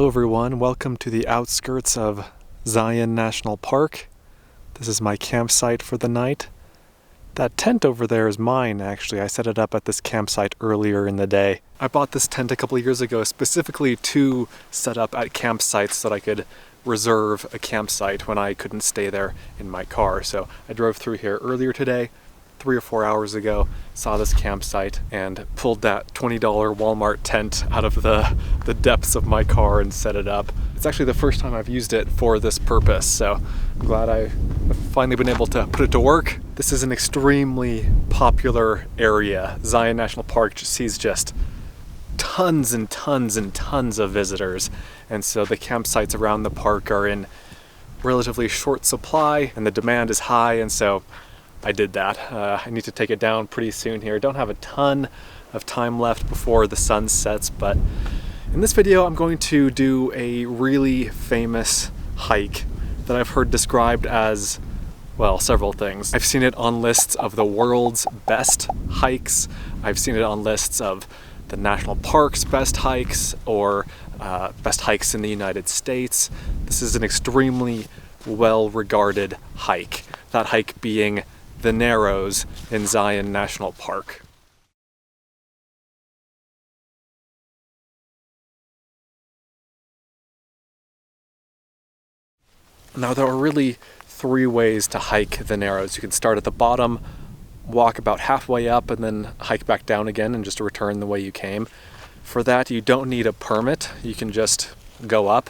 Hello everyone, welcome to the outskirts of Zion National Park. This is my campsite for the night. That tent over there is mine actually. I set it up at this campsite earlier in the day. I bought this tent a couple years ago specifically to set up at campsites so that I could reserve a campsite when I couldn't stay there in my car. So I drove through here earlier today, 3 or 4 hours ago, saw this campsite and pulled that $20 Walmart tent out of the depths of my car and set it up. It's actually the first time I've used it for this purpose, so I'm glad I've finally been able to put it to work. This is an extremely popular area. Zion National Park sees just tons and tons and tons of visitors, and so the campsites around the park are in relatively short supply and the demand is high, and so I did that. I need to take it down pretty soon here. Don't have a ton of time left before the sun sets, but in this video I'm going to do a really famous hike that I've heard described as, well, several things. I've seen it on lists of the world's best hikes. I've seen it on lists of the national park's best hikes or best hikes in the United States. This is an extremely well-regarded hike. That hike being the Narrows in Zion National Park. Now there are really 3 ways to hike the Narrows. You can start at the bottom, walk about halfway up, and then hike back down again and just return the way you came. For that you don't need a permit, you can just go up.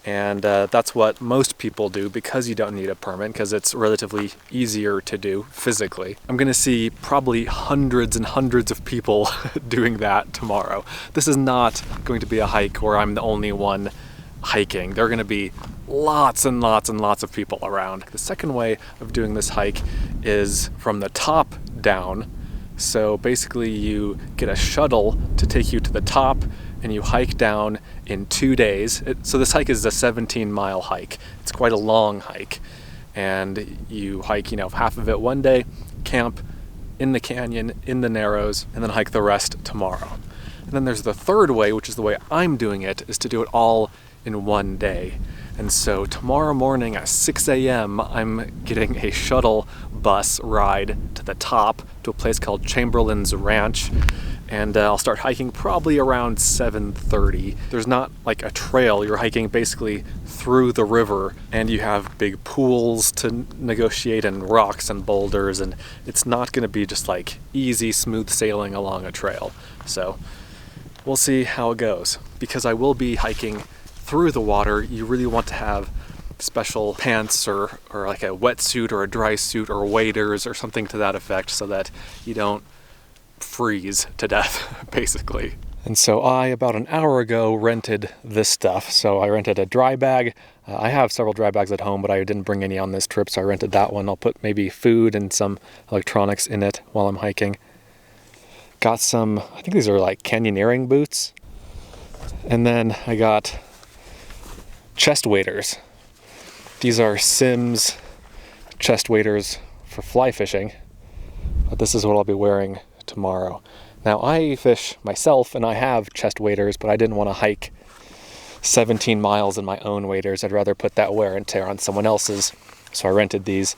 And that's what most people do because you don't need a permit, because it's relatively easier to do physically. I'm gonna see probably hundreds and hundreds of people doing that tomorrow. This is not going to be a hike where I'm the only one hiking. There are gonna be lots and lots and lots of people around. The second way of doing this hike is from the top down. So basically you get a shuttle to take you to the top and you hike down in 2 days. So this hike is a 17-mile hike. It's quite a long hike. And you hike, half of it one day, camp in the canyon, in the Narrows, and then hike the rest tomorrow. And then there's the third way, which is the way I'm doing it, is to do it all in one day. And so tomorrow morning at 6 a.m. I'm getting a shuttle bus ride to the top to a place called Chamberlain's Ranch. And I'll start hiking probably around 7:30. There's not like a trail, you're hiking basically through the river, and you have big pools to negotiate and rocks and boulders, and it's not gonna be just like easy, smooth sailing along a trail. So we'll see how it goes. Because I will be hiking through the water, you really want to have special pants or like a wetsuit or a dry suit or waders or something to that effect so that you don't freeze to death, basically. And so I, about an hour ago, rented this stuff. So I rented a dry bag. I have several dry bags at home, but I didn't bring any on this trip, so I rented that one. I'll put maybe food and some electronics in it while I'm hiking. Got some, I think these are like canyoneering boots. And then I got chest waders. These are Simms chest waders for fly fishing, but this is what I'll be wearing tomorrow. Now I fish myself and I have chest waders, but I didn't want to hike 17 miles in my own waders. I'd rather put that wear and tear on someone else's, so I rented these.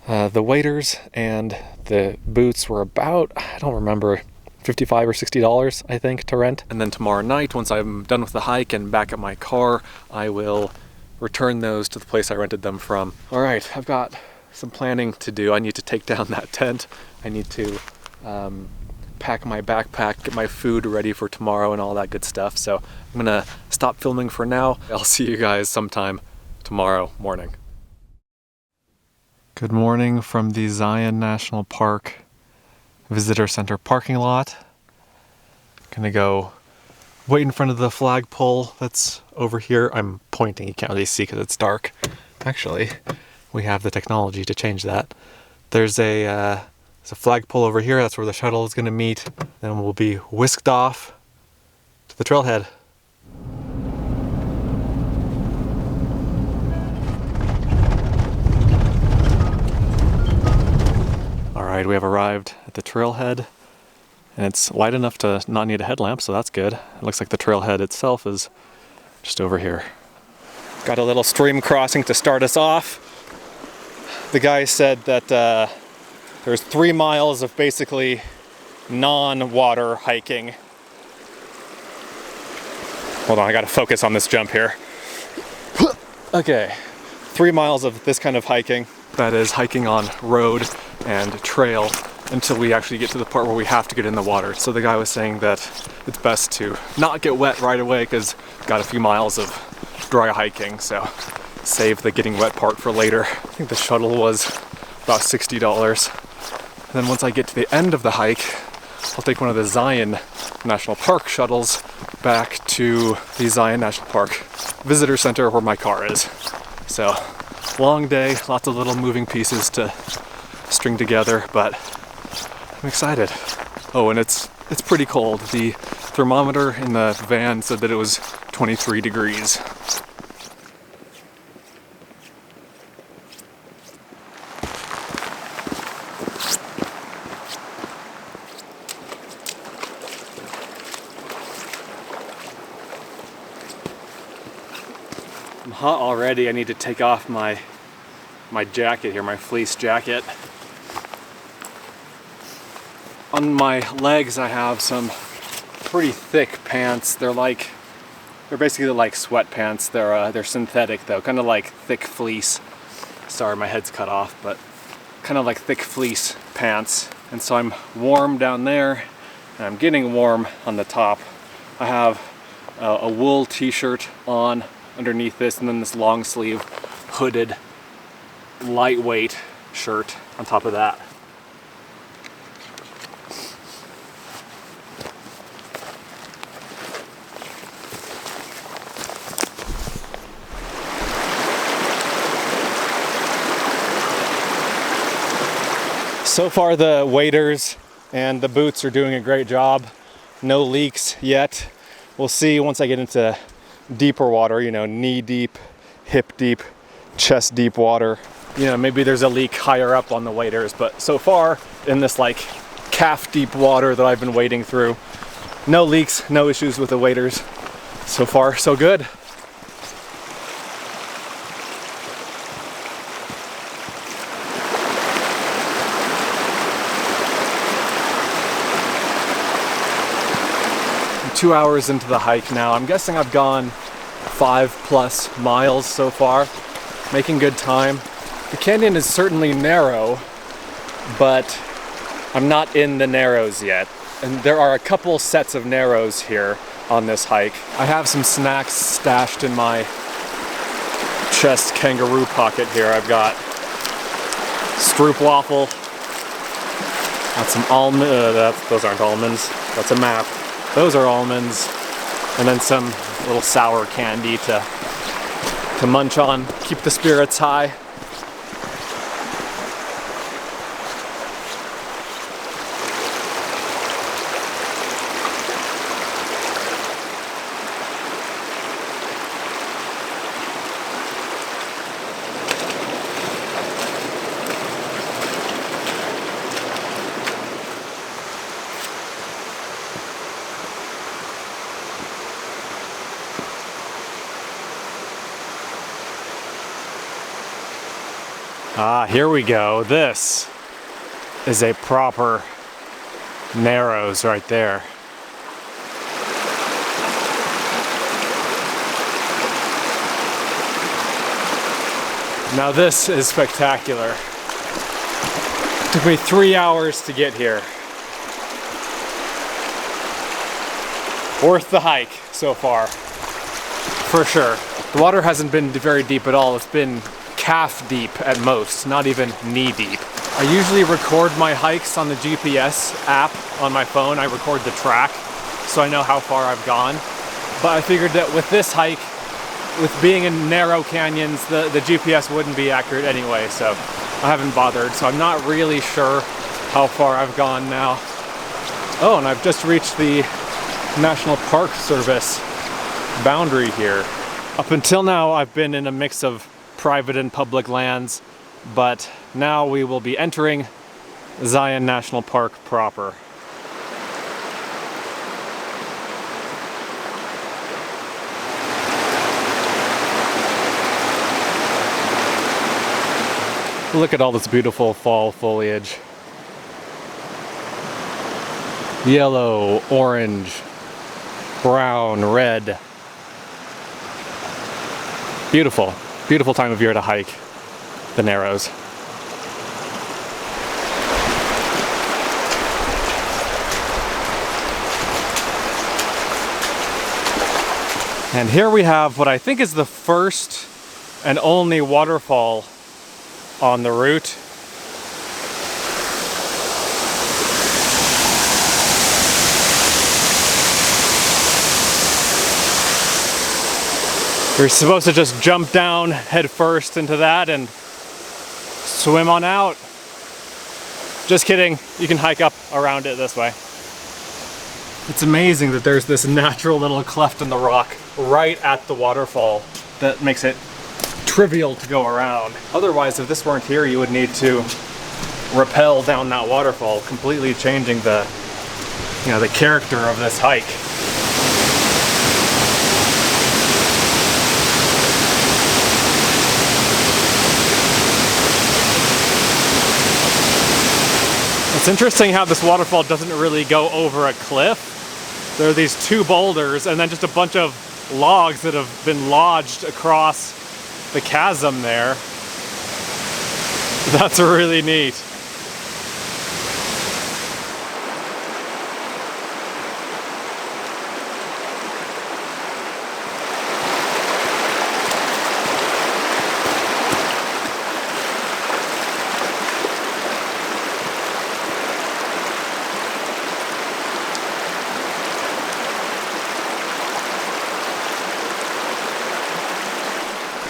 The waders and the boots were about, I don't remember, $55 or $60 I think to rent. And then tomorrow night, once I'm done with the hike and back at my car, I will return those to the place I rented them from. All right, I've got some planning to do. I need to take down that tent. I need to pack my backpack, get my food ready for tomorrow and all that good stuff. So I'm gonna stop filming for now. I'll see you guys sometime tomorrow morning. Good morning from the Zion National Park Visitor Center parking lot. Gonna go wait in front of the flagpole that's over here. I'm pointing, you can't really see because it's dark. Actually, we have the technology to change that. There's a flagpole over here, that's where the shuttle is gonna meet. Then we'll be whisked off to the trailhead. All right, we have arrived at the trailhead, and it's light enough to not need a headlamp, so that's good. It looks like the trailhead itself is just over here. Got a little stream crossing to start us off. The guy said that there's 3 miles of basically non-water hiking. Hold on, I gotta focus on this jump here. Okay, 3 miles of this kind of hiking. That is hiking on road and trail until we actually get to the part where we have to get in the water. So the guy was saying that it's best to not get wet right away because got a few miles of dry hiking, so save the getting wet part for later. I think the shuttle was about $60. And then once I get to the end of the hike, I'll take one of the Zion National Park shuttles back to the Zion National Park Visitor Center where my car is. So, long day, lots of little moving pieces to string together, but I'm excited. Oh, and it's pretty cold. The thermometer in the van said that it was 23 degrees. I'm hot already. I need to take off my jacket here, my fleece jacket. On my legs I have some pretty thick pants. They're basically like sweatpants. They're synthetic though, kind of like thick fleece. Sorry, my head's cut off, but kind of like thick fleece pants. And so I'm warm down there, and I'm getting warm on the top. I have a wool t-shirt on underneath this, and then this long sleeve hooded lightweight shirt on top of that. So far the waders and the boots are doing a great job. No leaks yet. We'll see once I get into deeper water, you know, knee deep, hip deep, chest deep water. You know, maybe there's a leak higher up on the waders, but so far in this like calf deep water that I've been wading through, no leaks, no issues with the waders. So far, so good. I'm 2 hours into the hike now. I'm guessing I've gone 5+ miles so far, making good time. The canyon is certainly narrow, but I'm not in the narrows yet. And there are a couple sets of narrows here on this hike. I have some snacks stashed in my chest kangaroo pocket here. I've got stroopwafel, got some almond, those aren't almonds, that's a map. Those are almonds, and then some little sour candy to munch on, keep the spirits high. Ah, here we go. This is a proper narrows right there. Now this is spectacular. It took me 3 hours to get here. Worth the hike so far, for sure. The water hasn't been very deep at all. It's been calf deep at most, not even knee deep. I usually record my hikes on the GPS app on my phone. I record the track so I know how far I've gone. But I figured that with this hike, with being in narrow canyons, the GPS wouldn't be accurate anyway, so I haven't bothered. So I'm not really sure how far I've gone now. Oh, and I've just reached the National Park Service boundary here. Up until now, I've been in a mix of private and public lands, but now we will be entering Zion National Park proper. Look at all this beautiful fall foliage. Yellow, orange, brown, red. Beautiful, beautiful time of year to hike the Narrows. And here we have what I think is the first and only waterfall on the route. You're supposed to just jump down head first into that and swim on out. Just kidding, you can hike up around it this way. It's amazing that there's this natural little cleft in the rock right at the waterfall that makes it trivial to go around. Otherwise, if this weren't here, you would need to rappel down that waterfall, completely changing the character of this hike. It's interesting how this waterfall doesn't really go over a cliff. There are these two boulders and then just a bunch of logs that have been lodged across the chasm there. That's really neat.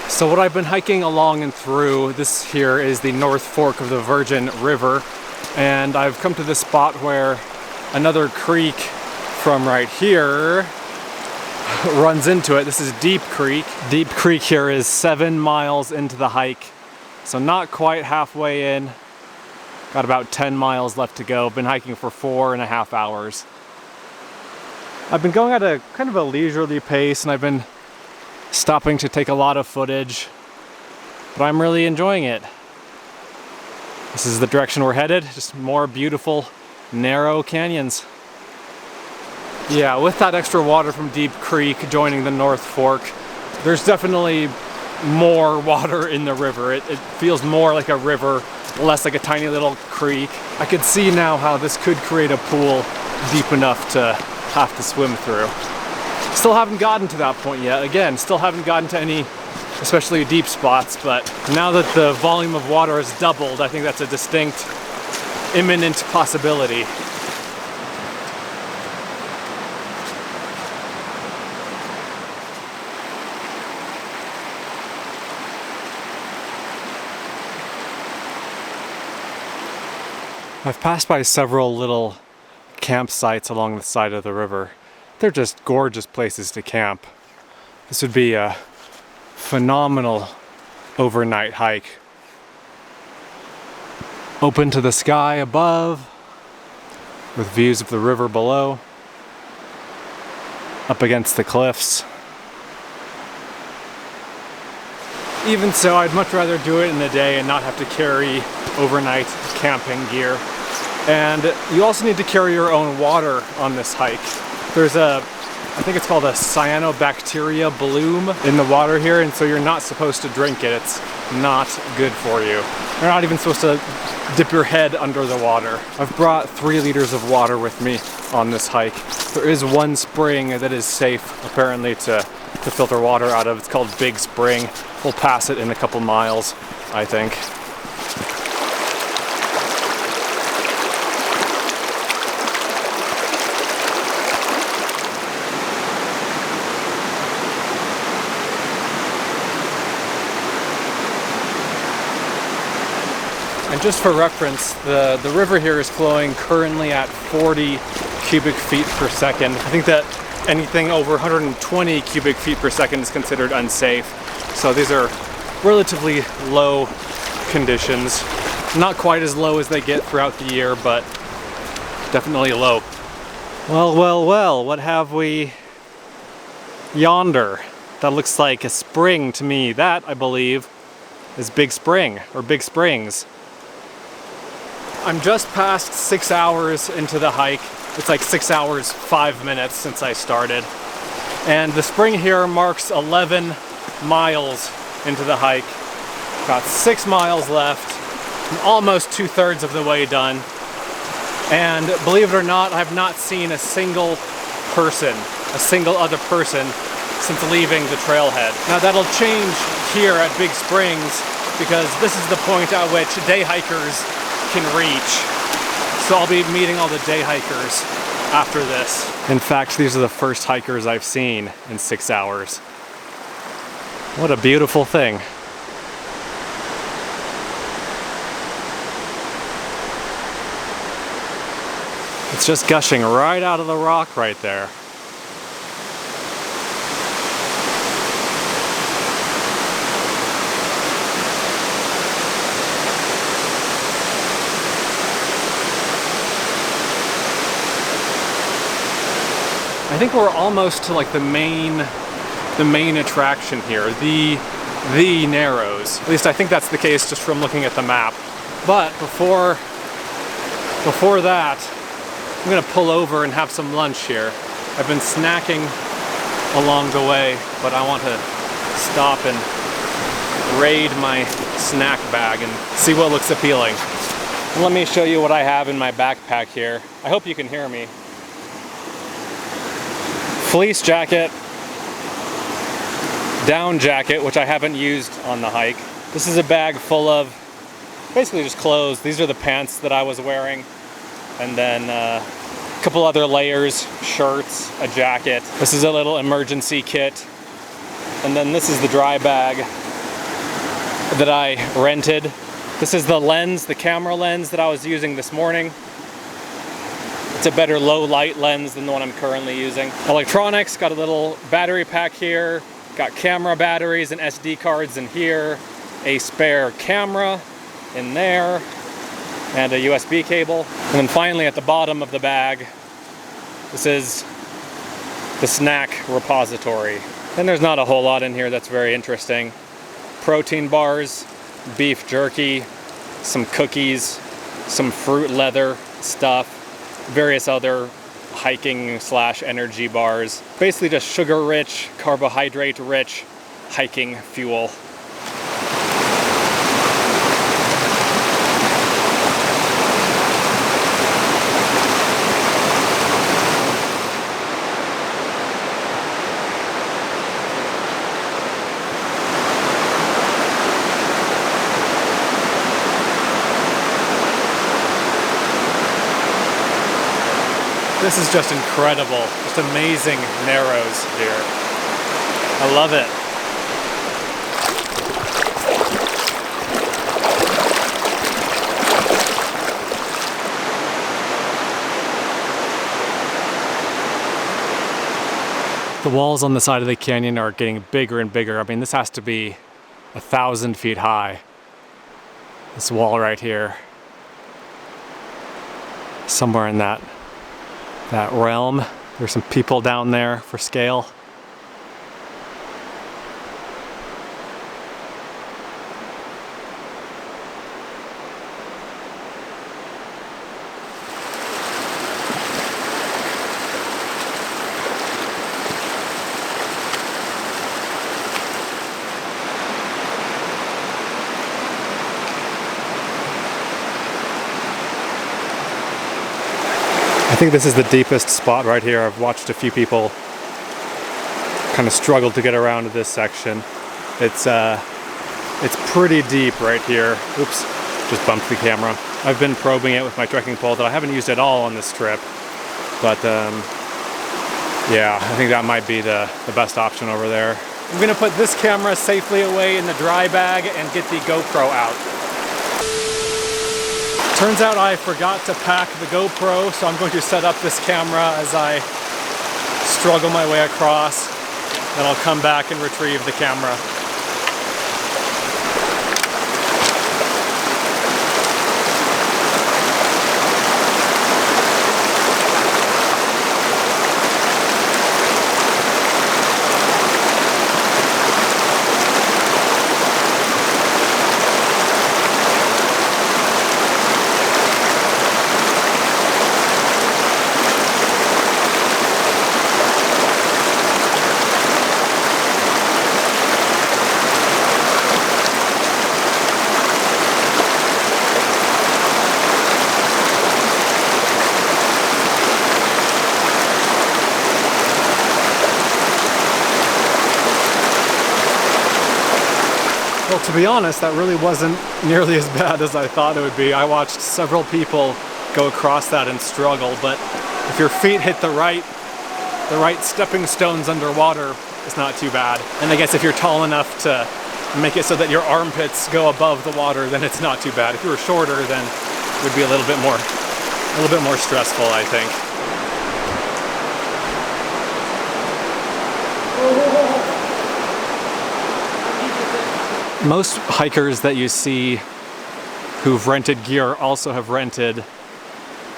So what I've been hiking along and through, this here is the North Fork of the Virgin River, and I've come to this spot where another creek from right here runs into it. This is Deep Creek. Deep Creek here is 7 miles into the hike, so not quite halfway in. Got about 10 miles left to go. Been hiking for 4.5 hours. I've been going at a kind of a leisurely pace, and I've been stopping to take a lot of footage, but I'm really enjoying it. This is the direction we're headed, just more beautiful, narrow canyons. Yeah, with that extra water from Deep Creek joining the North Fork, there's definitely more water in the river. It feels more like a river, less like a tiny little creek. I could see now how this could create a pool deep enough to have to swim through. Still haven't gotten to that point yet. Again, still haven't gotten to any especially deep spots, but now that the volume of water has doubled, I think that's a distinct, imminent possibility. I've passed by several little campsites along the side of the river. They're just gorgeous places to camp. This would be a phenomenal overnight hike. Open to the sky above, with views of the river below, up against the cliffs. Even so, I'd much rather do it in the day and not have to carry overnight camping gear. And you also need to carry your own water on this hike. There's I think it's called a cyanobacteria bloom in the water here, and so you're not supposed to drink it. It's not good for you. You're not even supposed to dip your head under the water. I've brought 3 liters of water with me on this hike. There is one spring that is safe, apparently, to filter water out of. It's called Big Spring. We'll pass it in a couple miles, I think. And just for reference, the river here is flowing currently at 40 cubic feet per second. I think that anything over 120 cubic feet per second is considered unsafe. So these are relatively low conditions. Not quite as low as they get throughout the year, but definitely low. Well, well, well, what have we yonder? That looks like a spring to me. That, I believe, is Big Spring, or Big Springs. I'm just past 6 hours into the hike. It's like 6 hours, 5 minutes since I started. And the spring here marks 11 miles into the hike. Got 6 miles left. I'm almost 2/3 of the way done. And believe it or not, I've not seen a single person, a single other person since leaving the trailhead. Now that'll change here at Big Springs because this is the point at which day hikers can reach. So I'll be meeting all the day hikers after this. In fact, these are the first hikers I've seen in 6 hours. What a beautiful thing. It's just gushing right out of the rock right there. I think we're almost to like the main attraction here, the Narrows. At least I think that's the case just from looking at the map. But before that, I'm gonna pull over and have some lunch here. I've been snacking along the way, but I want to stop and raid my snack bag and see what looks appealing. Let me show you what I have in my backpack here. I hope you can hear me. Fleece jacket, down jacket, which I haven't used on the hike. This is a bag full of basically just clothes. These are the pants that I was wearing. And then a couple other layers, shirts, a jacket. This is a little emergency kit. And then this is the dry bag that I rented. This is the lens, the camera lens that I was using this morning. It's a better low light lens than the one I'm currently using. Electronics, got a little battery pack here, got camera batteries and SD cards in here, a spare camera in there, and a USB cable. And then finally at the bottom of the bag, this is the snack repository. And there's not a whole lot in here that's very interesting. Protein bars, beef jerky, some cookies, some fruit leather stuff, various other hiking / energy bars. Basically just sugar-rich, carbohydrate-rich hiking fuel. This is just incredible, just amazing narrows here. I love it. The walls on the side of the canyon are getting bigger and bigger. I mean, this has to be 1,000 feet high. This wall right here. Somewhere in that realm. There's some people down there for scale. I think this is the deepest spot right here. I've watched a few people kind of struggle to get around to this section. It's pretty deep right here. Oops, just bumped the camera. I've been probing it with my trekking pole that I haven't used at all on this trip. But yeah, I think that might be the best option over there. I'm gonna put this camera safely away in the dry bag and get the GoPro out. Turns out I forgot to pack the GoPro, so I'm going to set up this camera as I struggle my way across. Then I'll come back and retrieve the camera. Well, to be honest, that really wasn't nearly as bad as I thought it would be. I watched several people go across that and struggle, but if your feet hit the right stepping stones underwater, it's not too bad. And I guess if you're tall enough to make it so that your armpits go above the water, then it's not too bad. If you were shorter, then it would be a little bit more stressful, I think. Most hikers that you see who've rented gear also have rented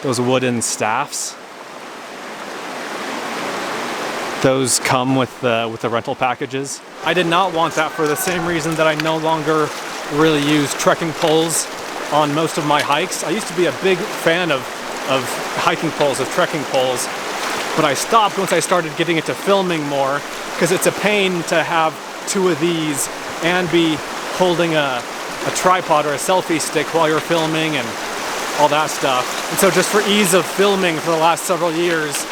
those wooden staffs. Those come with the rental packages. I did not want that for the same reason that I no longer really use trekking poles on most of my hikes. I used to be a big fan of hiking poles, of trekking poles, but I stopped once I started getting into filming more, because it's a pain to have two of these and be holding a tripod or a selfie stick while you're filming and all that stuff. And so just for ease of filming for the last several years,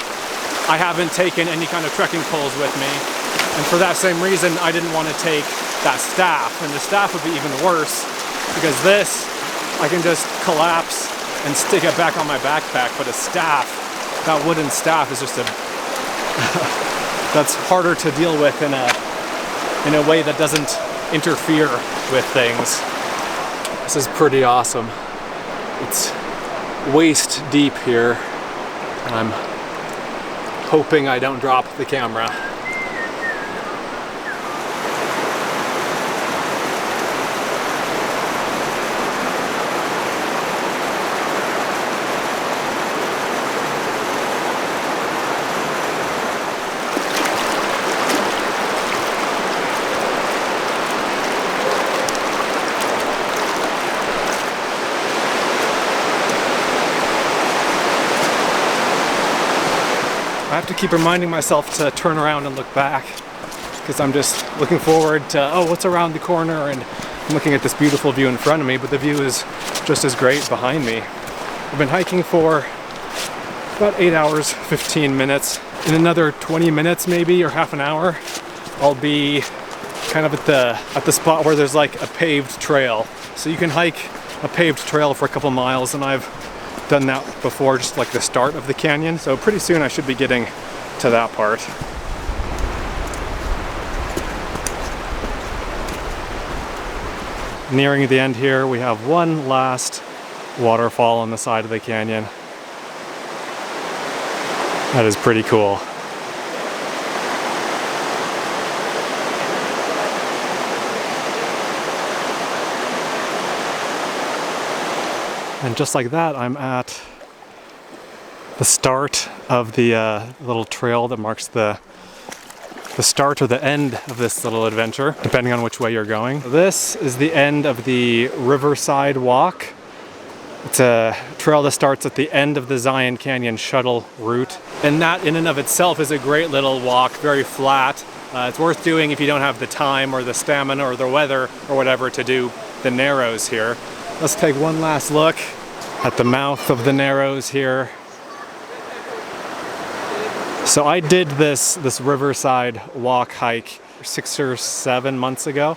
I haven't taken any kind of trekking poles with me. And for that same reason, I didn't want to take that staff. And the staff would be even worse, because this, I can just collapse and stick it back on my backpack. But a staff, that wooden staff is just that's harder to deal with in a way that doesn't interfere with things. This is pretty awesome. It's waist deep here, and I'm hoping I don't drop the camera. I have to keep reminding myself to turn around and look back, because I'm just looking forward to, oh, what's around the corner, and I'm looking at this beautiful view in front of me, but the view is just as great behind me. I've been hiking for about 8 hours, 15 minutes. In another 20 minutes maybe, or half an hour, I'll be kind of at the spot where there's like a paved trail. So you can hike a paved trail for a couple miles, and I've done that before, just like the start of the canyon. So pretty soon I should be getting to that part. Nearing the end here, we have one last waterfall on the side of the canyon. That is pretty cool. And just like that, I'm at the start of the little trail that marks the start or the end of this little adventure, depending on which way you're going. This is the end of the Riverside Walk. It's a trail that starts at the end of the Zion Canyon shuttle route. And that in and of itself is a great little walk, very flat. It's worth doing if you don't have the time or the stamina or the weather or whatever to do the Narrows here. Let's take one last look at the mouth of the Narrows here. So I did this Riverside Walk hike 6 or 7 months ago,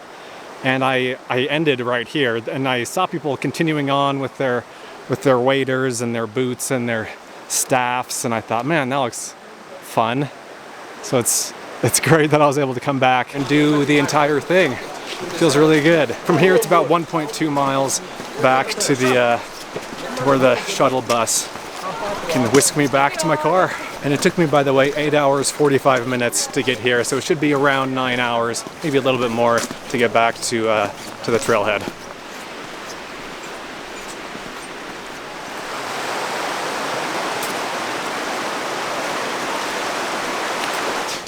and I ended right here, and I saw people continuing on with their waders and their boots and their staffs, and I thought, man, that looks fun. So it's great that I was able to come back and do the entire thing. It feels really good. From here it's about 1.2 miles back to where the shuttle bus can whisk me back to my car. And it took me, by the way, 8 hours 45 minutes to get here, so it should be around 9 hours, maybe a little bit more, to get back to the trailhead.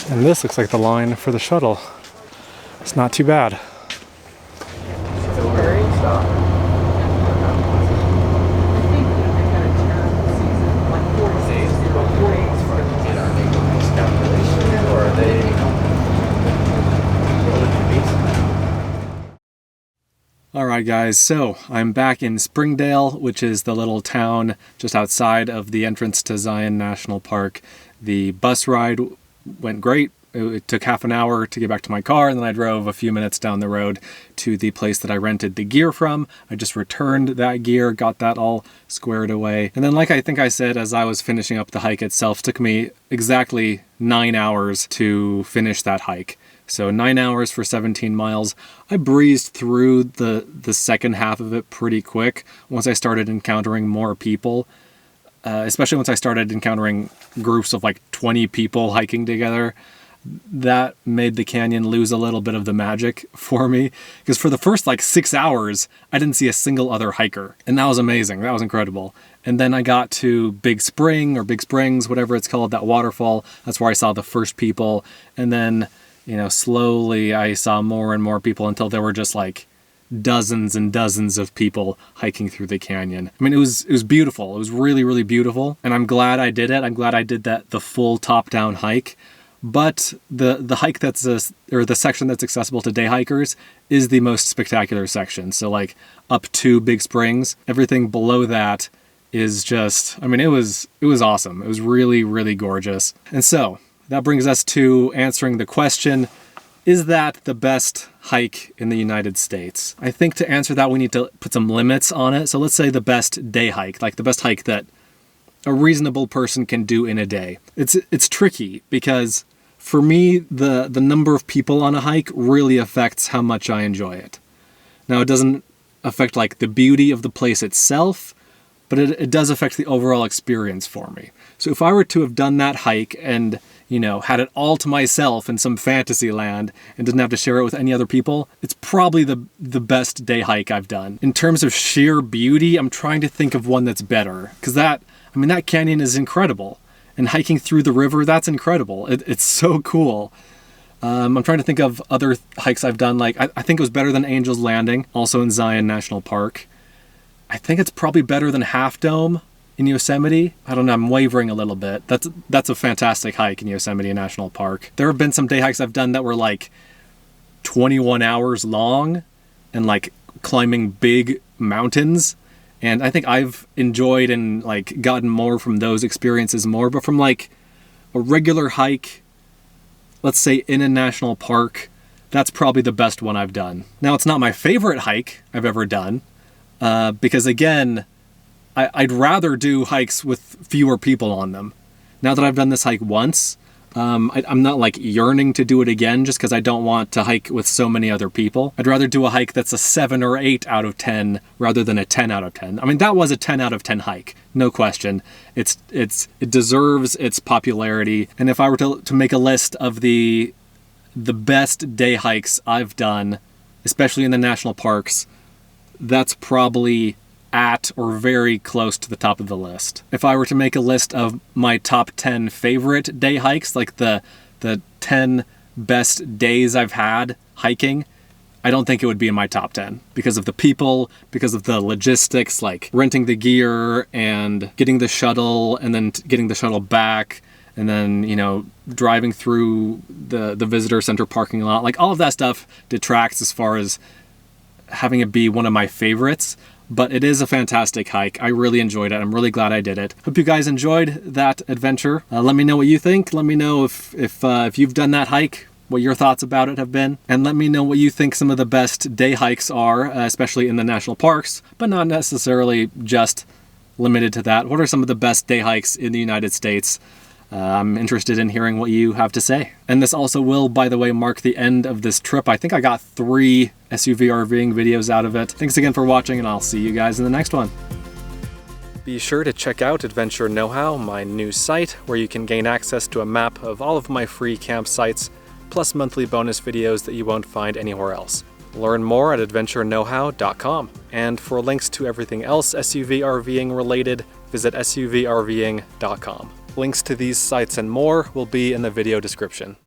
And this looks like the line for the shuttle. It's not too bad. Alright guys, so I'm back in Springdale, which is the little town just outside of the entrance to Zion National Park. The bus ride went great. It took half an hour to get back to my car, and then I drove a few minutes down the road to the place that I rented the gear from. I just returned that gear, got that all squared away. And then, like I think I said, as I was finishing up the hike itself, it took me exactly 9 hours to finish that hike. So 9 hours for 17 miles. I breezed through the second half of it pretty quick once I started encountering more people. Especially once I started encountering groups of like 20 people hiking together. That made the canyon lose a little bit of the magic for me, because for the first like 6 hours, I didn't see a single other hiker. And that was amazing. That was incredible. And then I got to Big Spring or Big Springs, whatever it's called, that waterfall. That's where I saw the first people. And then, you know, slowly I saw more and more people until there were just like dozens and dozens of people hiking through the canyon. I mean, it was beautiful. It was really, really beautiful. And I'm glad I did it. I'm glad I did the full top-down hike. But the hike or the section that's accessible to day hikers is the most spectacular section. So like up to Big Springs, everything below that is just, I mean, it was awesome. It was really, really gorgeous. And so that brings us to answering the question, is that the best hike in the United States? I think to answer that, we need to put some limits on it. So let's say the best day hike, like the best hike that a reasonable person can do in a day. It's tricky because for me, the number of people on a hike really affects how much I enjoy it. Now, it doesn't affect like the beauty of the place itself, but it does affect the overall experience for me. So if I were to have done that hike and, you know, had it all to myself in some fantasy land and didn't have to share it with any other people, it's probably the best day hike I've done. In terms of sheer beauty, I'm trying to think of one that's better, because that canyon is incredible. And hiking through the river, that's incredible. It's so cool. I'm trying to think of other hikes I've done. Like, I think it was better than Angel's Landing, also in Zion National Park. I think it's probably better than Half Dome in Yosemite. I don't know, I'm wavering a little bit. That's a fantastic hike in Yosemite National Park. There have been some day hikes I've done that were like 21 hours long and like climbing big mountains. And I think I've enjoyed and like gotten more from those experiences more, but from like a regular hike, let's say in a national park, that's probably the best one I've done. Now, it's not my favorite hike I've ever done, because again, I'd rather do hikes with fewer people on them. Now that I've done this hike once, I'm not like yearning to do it again just because I don't want to hike with so many other people. I'd rather do a hike that's a 7 or 8 out of 10 rather than a 10 out of 10. I mean, that was a 10 out of 10 hike, no question. It deserves its popularity. And if I were to make a list of the best day hikes I've done, especially in the national parks, that's probably at or very close to the top of the list. If I were to make a list of my top 10 favorite day hikes, like the 10 best days I've had hiking, I don't think it would be in my top 10 because of the people, because of the logistics, like renting the gear and getting the shuttle and then getting the shuttle back and then, you know, driving through the visitor center parking lot. Like all of that stuff detracts as far as having it be one of my favorites. But it is a fantastic hike. I really enjoyed it. I'm really glad I did it. Hope you guys enjoyed that adventure. Let me know what you think. Let me know if you've done that hike, what your thoughts about it have been. And let me know what you think some of the best day hikes are, especially in the national parks, but not necessarily just limited to that. What are some of the best day hikes in the United States? I'm interested in hearing what you have to say. And this also will, by the way, mark the end of this trip. I think I got 3 SUV RVing videos out of it. Thanks again for watching, and I'll see you guys in the next one. Be sure to check out Adventure Know-How, my new site, where you can gain access to a map of all of my free campsites, plus monthly bonus videos that you won't find anywhere else. Learn more at adventureknowhow.com. And for links to everything else SUV RVing related, visit suvrving.com. Links to these sites and more will be in the video description.